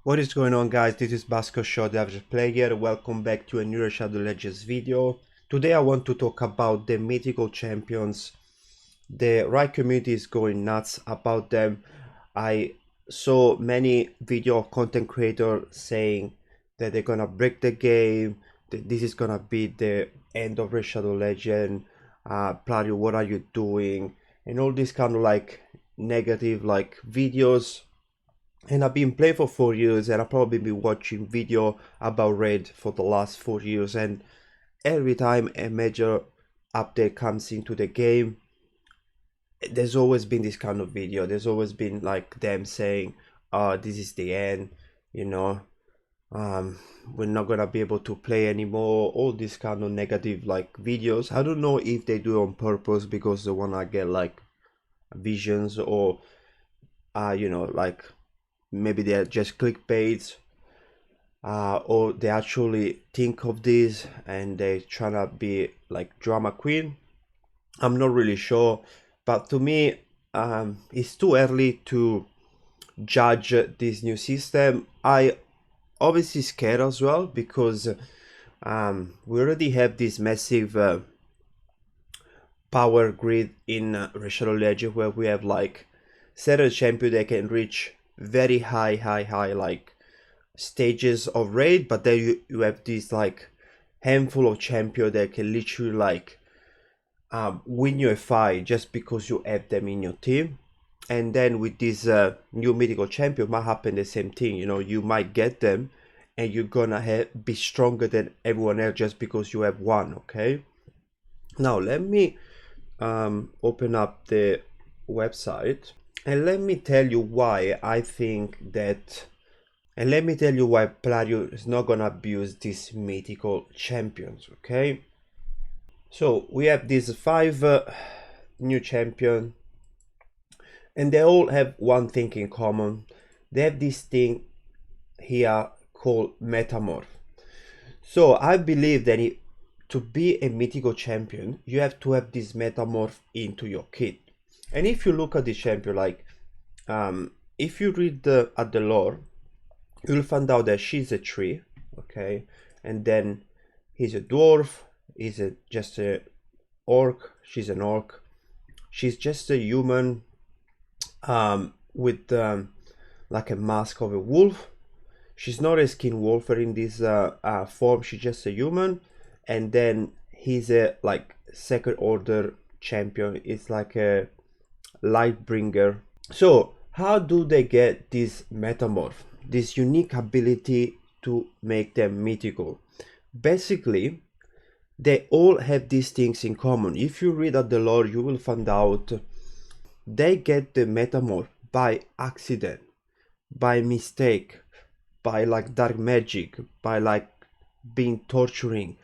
What is going on, guys? This is Basco Show, the average player. Welcome back to a new Shadow Legends video. Today I want to talk about the mythical champions. The right community is going nuts about them. I saw many video content creators saying that they're gonna break the game, that this is gonna be the end of Shadow Legend. Plario, what are you doing? And all these kind of like negative videos. And I've been playing for 4 years, and I've probably been watching video about Red for the last 4 years, and every time a major update comes into the game, there's always been this kind of video. There's always been like them saying, this is the end, you know, we're not gonna be able to play anymore, all these kind of negative like videos. I don't know if they do it on purpose because they wanna get like visions, or like maybe they're just clickbaits, or they actually think of this and they trying to be like drama queen. I'm not really sure, but to me, it's too early to judge this new system. I obviously scared as well because we already have this massive power grid in Shadow Legend, where we have like certain champion that can reach very high like stages of raid, but then you have this like handful of champion that can literally like win you a fight just because you have them in your team. And then with this new mythical champion might happen the same thing. You know, you might get them and you're gonna be stronger than everyone else just because you have one. Okay, now let me open up the website and let me tell you why I think that, and let me tell you why Plario is not gonna abuse these mythical champions. Okay, so we have these 5 new champions, and they all have one thing in common. They have this thing here called metamorph. So I believe that to be a mythical champion, you have to have this metamorph into your kit. And if you look at the champion, like if you read at the lore, you'll find out that she's a tree, okay, and then he's a dwarf, he's just a orc, she's an orc, she's just a human with like a mask of a wolf. She's not a skin wolfer in this form, she's just a human. And then he's a like second order champion, it's like a light bringer. So how do they get this metamorph, this unique ability to make them mythical? Basically, they all have these things in common. If you read at the lore, you will find out they get the metamorph by accident, by mistake, by like dark magic, by like being torturing.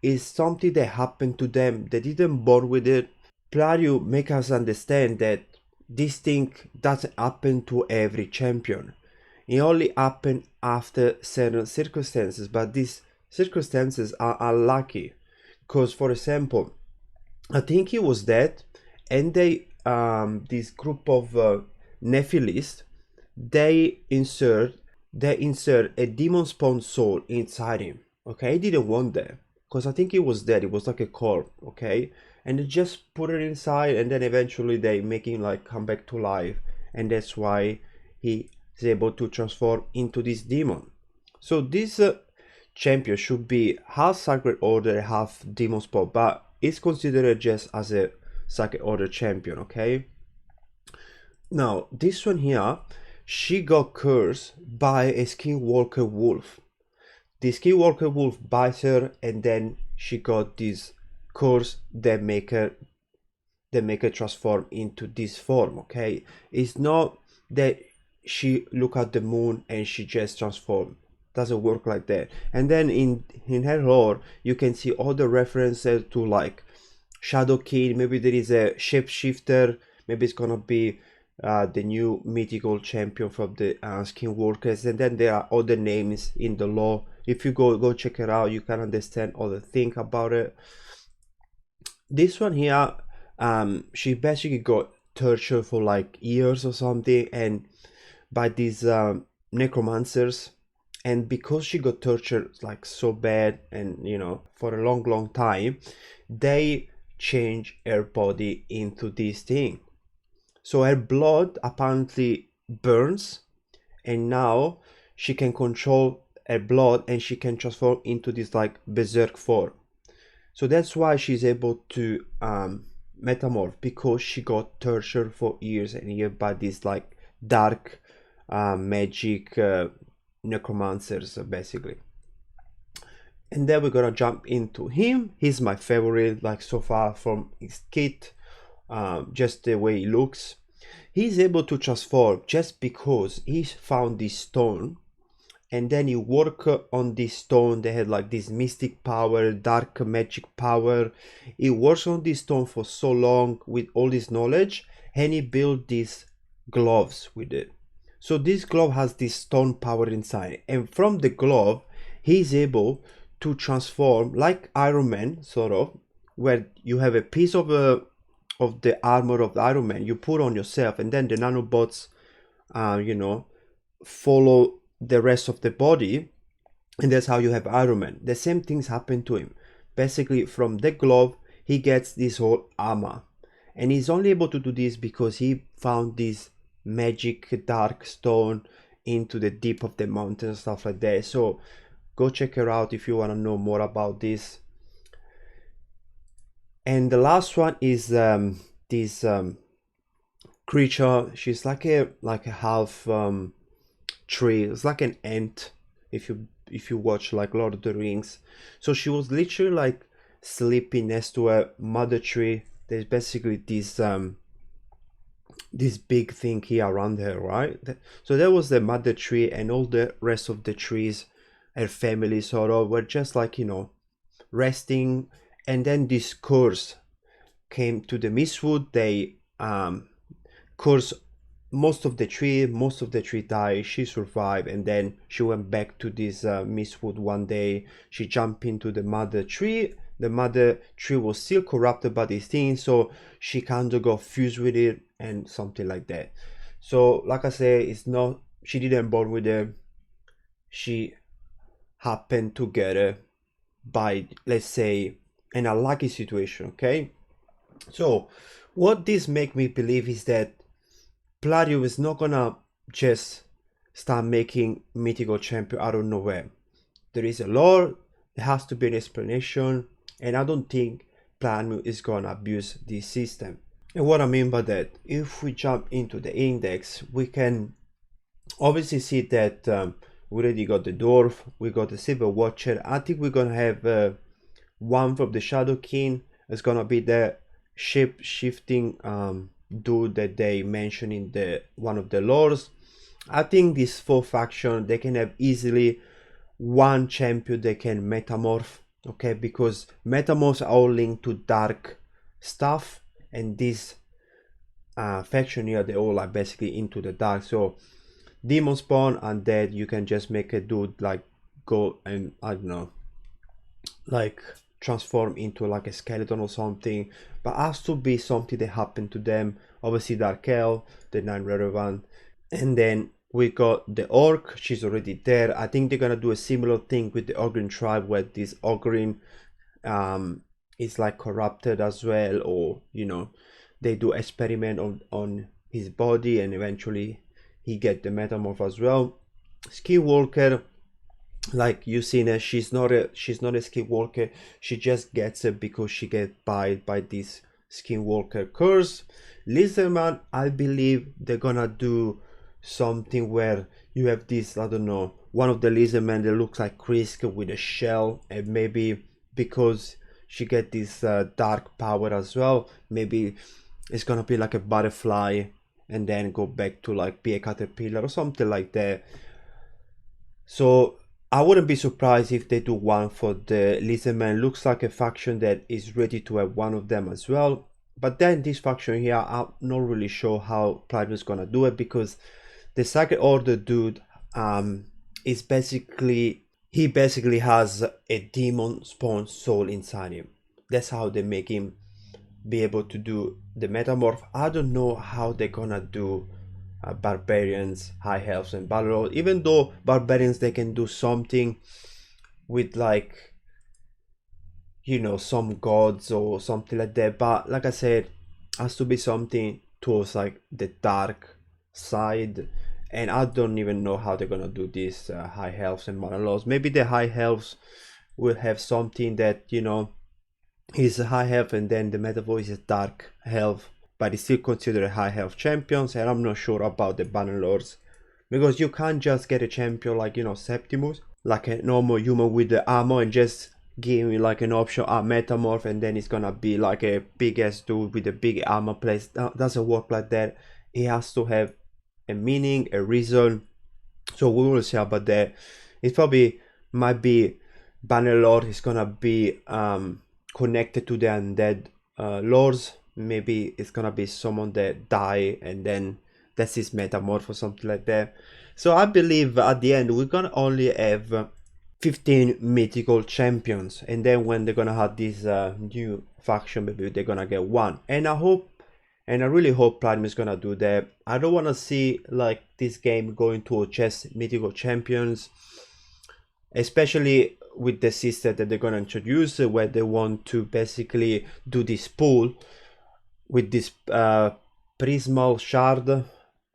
It's something that happened to them. They didn't born with it. Plario make us understand that this thing doesn't happen to every champion. It only happen after certain circumstances, but these circumstances are unlucky. Because, for example, I think he was dead, and they this group of Nephilists, they insert a demon spawn soul inside him. Okay, he didn't want that because I think he was dead. It was like a corpse. Okay, and they just put it inside, and then eventually they make him like come back to life, and that's why he is able to transform into this demon. So this champion should be half sacred order, half demon spawn, but it's considered just as a sacred order champion. Okay, now this one here, she got cursed by a skinwalker wolf. The skinwalker wolf bites her, and then she got this curse that make her transform into this form. Okay, it's not that she look at the moon and she just transform. Doesn't work like that. And then in her lore, you can see all the references to like Shadow King. Maybe there is a shapeshifter. Maybe it's gonna be the new mythical champion from the skinwalkers. And then there are other names in the lore. If you go check it out, you can understand all the thing about it. This one here, she basically got tortured for like years or something, and by this necromancers, and because she got tortured like so bad and for a long time, they change her body into this thing. So her blood apparently burns, and now she can control her blood and she can transform into this like berserk form. So that's why she's able to metamorph, because she got tortured for years and years by these like dark magic necromancers basically. And then we're gonna jump into him. He's my favorite like so far from his kit, just the way he looks. He's able to transform just because he found this stone, and then he worked on this stone. They had like this mystic power, dark magic power. He works on this stone for so long with all this knowledge, and he built these gloves with it. So this glove has this stone power inside, and from the glove he's able to transform like Iron Man, sort of, where you have a piece of the armor of the Iron Man you put on yourself, and then the nanobots follow the rest of the body, and that's how you have Iron Man. The same things happen to him. Basically from the glove he gets this whole armor, and he's only able to do this because he found this magic dark stone into the deep of the mountain, stuff like that. So go check her out if you want to know more about this. And the last one is this creature. She's like a half tree. It's like an ant if you watch like Lord of the Rings. So she was literally like sleeping next to a mother tree. There's basically this big thing here around her, right? So there was the mother tree, and all the rest of the trees, her family sort of were just like resting. And then this curse came to the Mistwood. They cursed most of the tree died. She survived, and then she went back to this Mistwood one day. She jumped into the mother tree. The mother tree was still corrupted by this thing, so she kind of got fused with it and something like that. So like I say, she didn't born with her. She happened to get her by, let's say, an unlucky situation. Okay, so what this make me believe is that Pladio is not gonna just start making mythical champion out of nowhere. There is a lore, there has to be an explanation, and I don't think Pladio is gonna abuse this system. And what I mean by that, if we jump into the index, we can obviously see that we already got the dwarf, we got the silver watcher. I think we're gonna have one from the Shadow King. It's gonna be the shape shifting dude that they mentioned in one of the lores. I think this 4 faction, they can have easily one champion they can metamorph, okay, because metamorphs are all linked to dark stuff, and this faction here, they all are basically into the dark. So demon spawn, undead, you can just make a dude like go and I don't know, like transform into like a skeleton or something, but has to be something that happened to them. Obviously Dark Elf, the 9 relevant. And then we got the orc, she's already there. I think they're gonna do a similar thing with the Ogryn tribe, where this Ogryn is like corrupted as well, or they do experiment on his body, and eventually he get the metamorph as well. Skinwalker, like you seen her, she's not a skinwalker. She just gets it because she gets by this skinwalker curse. Lizardman, I believe they're gonna do something where you have this, I don't know, one of the lizardmen that looks like Krisk with a shell, and maybe because she get this dark power as well, maybe it's gonna be like a butterfly and then go back to like be a caterpillar or something like that. So I wouldn't be surprised if they do one for the lizardman. Looks like a faction that is ready to have one of them as well. But then this faction here, I'm not really sure how Pride is gonna do it, because the Sacred Order dude is basically has a demon spawn soul inside him. That's how they make him be able to do the metamorph. I don't know how they're gonna do barbarians, high elves, and battle lords. Even though barbarians, they can do something with like, you know, some gods or something like that, but like I said, has to be something towards like the dark side. And I don't even know how they're gonna do this high elves and battle lords. Maybe the high elves will have something that, you know, is a high health, and then the meta voice is dark health, but it's still considered high health champions. And I'm not sure about the banner lords, because you can't just get a champion like, you know, Septimus, like a normal human with the armor, and just give me like an option metamorph, and then it's gonna be like a big ass dude with a big armor place. That doesn't work like that. It has to have a meaning, a reason. So we will see about that. It probably might be Bannerlord is gonna be connected to the undead lords. Maybe it's gonna be someone that die, and then that's his metamorph or something like that. So I believe at the end we're gonna only have 15 mythical champions, and then when they're gonna have this new faction, maybe they're gonna get one. And I hope, and I really hope Platinum is gonna do that. I don't wanna see like this game going to just mythical champions, especially with the system that they're gonna introduce, where they want to basically do this pool with this prismal shard,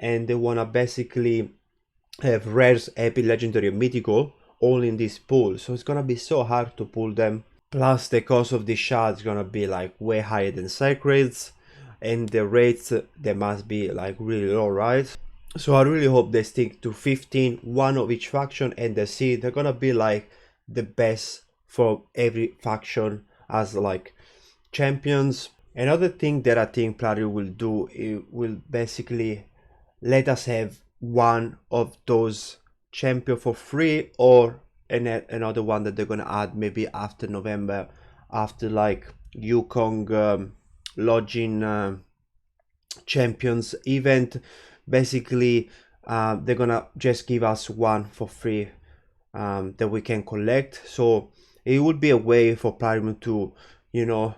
and they wanna basically have rares, epic, legendary, and mythical all in this pool. So it's gonna be so hard to pull them. Plus the cost of this shard is gonna be like way higher than sacreds, and the rates, they must be like really low, right? So I really hope they stick to 15, one of each faction, and they see they're gonna be like the best for every faction as like champions. Another thing that I think Platinum will do, it will basically let us have one of those champion for free, or another one that they're gonna add maybe after November, after like Yukong lodging champions event. Basically they're gonna just give us one for free that we can collect. So it would be a way for Platinum to, you know,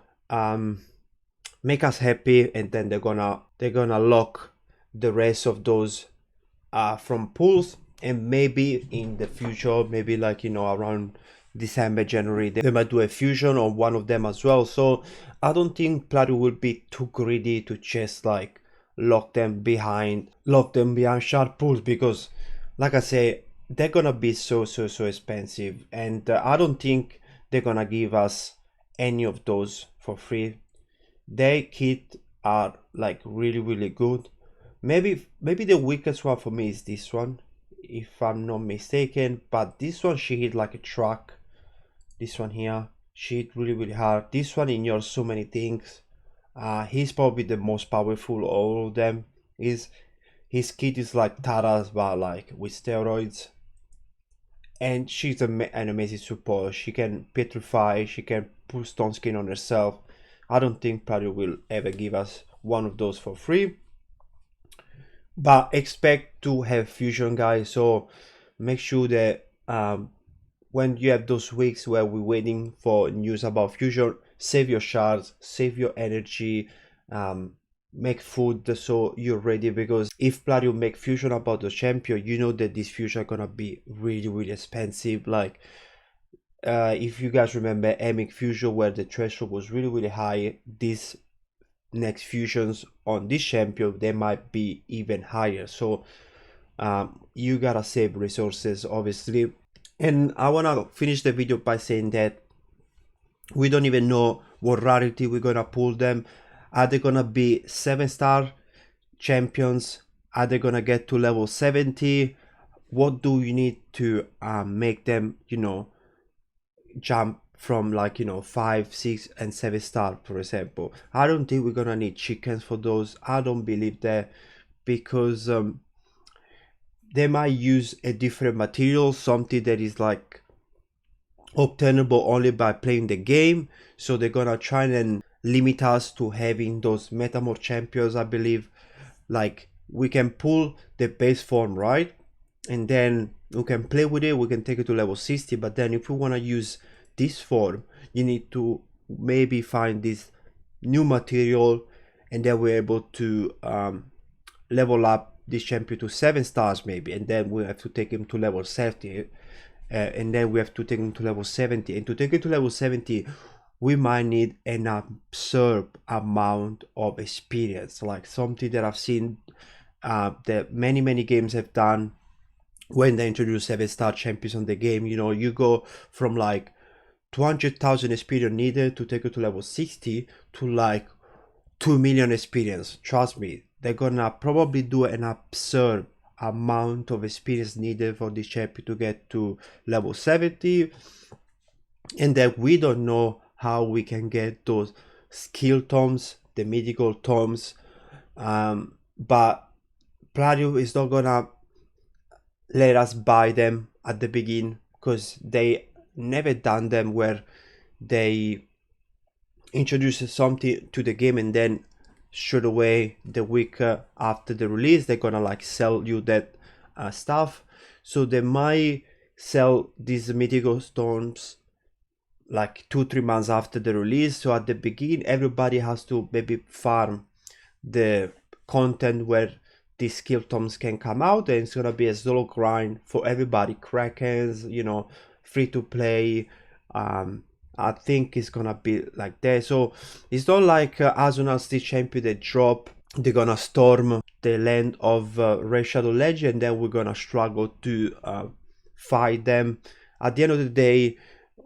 make us happy, and then they're gonna lock the rest of those from pools. And maybe in the future, maybe like, you know, around December, January, they might do a fusion on one of them as well. So I don't think Platinum will be too greedy to just like lock them behind sharp pools, because like I say, they're gonna be so expensive, and I don't think they're gonna give us any of those for free. Their kit are like really good. Maybe the weakest one for me is this one, if I'm not mistaken, but this one, she hit like a truck. This one here, she hit really hard. This one ignores so many things. He's probably the most powerful of all of them. His kit is like Tara's, but like with steroids. And she's an amazing support. She can petrify, she can put stone skin on herself. I don't think Platinum will ever give us one of those for free, but expect to have fusion, guys. So make sure that when you have those weeks where we're waiting for news about fusion, save your shards, save your energy, make food so you're ready, because if Platinum make fusion about the champion, you know that this fusion are gonna be really expensive. Like if you guys remember Emic fusion, where the threshold was really high, these next fusions on this champion, they might be even higher. So you gotta save resources, obviously. And I wanna finish the video by saying that we don't even know what rarity we're gonna pull them. Are they gonna be 7-star champions? Are they gonna get to level 70? What do you need to make them, you know, jump from like, you know, 5, 6, and 7-star, for example? I don't think we're gonna need chickens for those. I don't believe that, because they might use a different material, something that is like obtainable only by playing the game. So they're gonna try and limit us to having those metamorph champions. I believe like we can pull the base form, right, and then we can play with it, we can take it to level 60. But then if we want to use this form, you need to maybe find this new material, and then we're able to level up this champion to 7 stars maybe, and then we have to take him to level 70, and then we have to take him to level 70, and to take it to level 70 we might need an absurd amount of experience, like something that I've seen that many games have done when they introduce 7-star champions on the game. You know, you go from like 200,000 experience needed to take it to level 60 to like 2 million experience. Trust me, they're gonna probably do an absurd amount of experience needed for this champion to get to level 70, and that we don't know how we can get those skill tomes, the mythical tomes, but Platinum is not gonna let us buy them at the beginning, because they never done them where they introduce something to the game and then straight away the week after the release they're gonna like sell you that stuff. So they might sell these mythical stones like 2-3 months after the release. So at the beginning everybody has to maybe farm the content where these skill tomes can come out, and it's gonna be a solo grind for everybody. Krakens, you know, free to play. I think it's gonna be like that. So it's not like as soon as this champion they drop, they're gonna storm the land of Red Shadow Legend, and then we're gonna struggle to fight them. At the end of the day,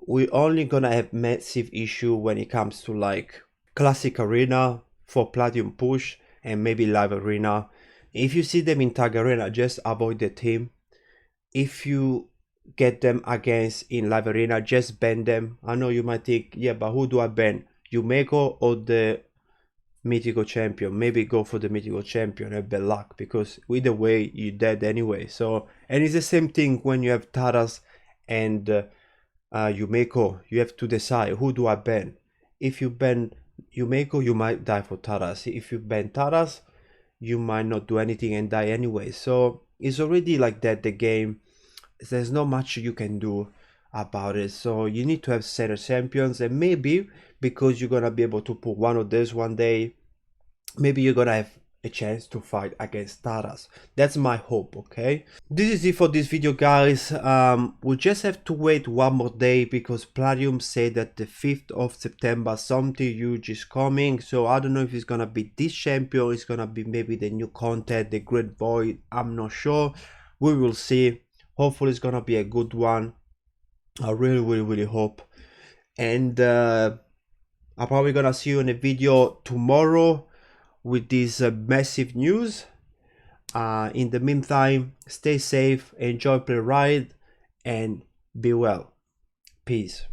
we're only gonna have massive issue when it comes to like classic arena for Platinum push and maybe live arena. If you see them in tag arena, just avoid the team. If you get them against in live arena, just ban them. I know you might think, yeah, but who do I ban? Yumeko or the mythical champion? Maybe go for the mythical champion and bad luck, because either way you're dead anyway. So, and it's the same thing when you have Taras and Yumeko. You have to decide, who do I ban? If you ban Yumeko, you might die for Taras. If you ban Taras, you might not do anything and die anyway. So it's already like that, the game. There's not much you can do about it. So you need to have center champions, and maybe because you're gonna be able to put one of those one day, maybe you're gonna have a chance to fight against Taras. That's my hope. Okay, this is it for this video, guys. We'll just have to wait one more day, because Platinum said that the 5th of September something huge is coming. So I don't know if it's gonna be this champion, it's gonna be maybe the new content, the Great Void. I'm not sure. We will see. Hopefully it's gonna be a good one. I really hope. And I'm probably gonna see you in a video tomorrow with this massive news. In the meantime, stay safe, enjoy play ride, and be well. Peace.